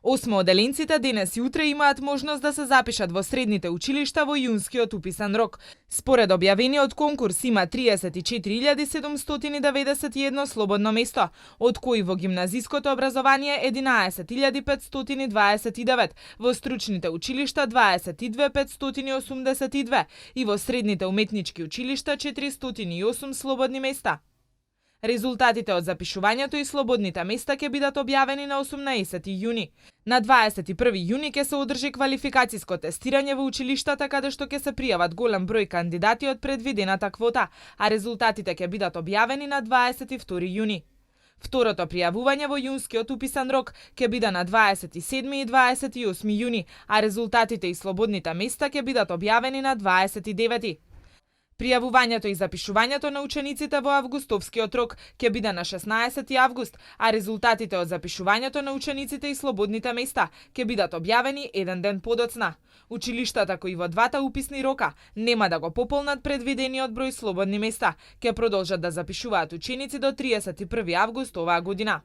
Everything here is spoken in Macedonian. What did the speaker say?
Осмооделенците денес и утре имаат можност да се запишат во средните училишта во јунскиот уписан рок. Според објавениот конкурс има 34.791 слободно место, од кои во гимназиското образование 11.529, во стручните училишта 22.582 и во средните уметнички училишта 408 слободни места. Резултатите од запишувањето и слободните места ќе бидат објавени на 18 јуни. На 21 јуни ќе се одржи квалификациско тестирање во училиштата каде што ќе се пријават голем број кандидати од предвидената квота, а резултатите ќе бидат објавени на 22 јуни. Второто пријавување во јунскиот уписан рок ќе биде на 27 и 28 јуни, а резултатите и слободните места ќе бидат објавени на 29. Пријавувањето и запишувањето на учениците во августовскиот рок ќе биде на 16 август, а резултатите од запишувањето на учениците и слободните места ќе бидат објавени еден ден подоцна. Училиштата кои во двата уписни рока нема да го пополнат предвидениот број слободни места, ќе продолжат да запишуваат ученици до 31 август оваа година.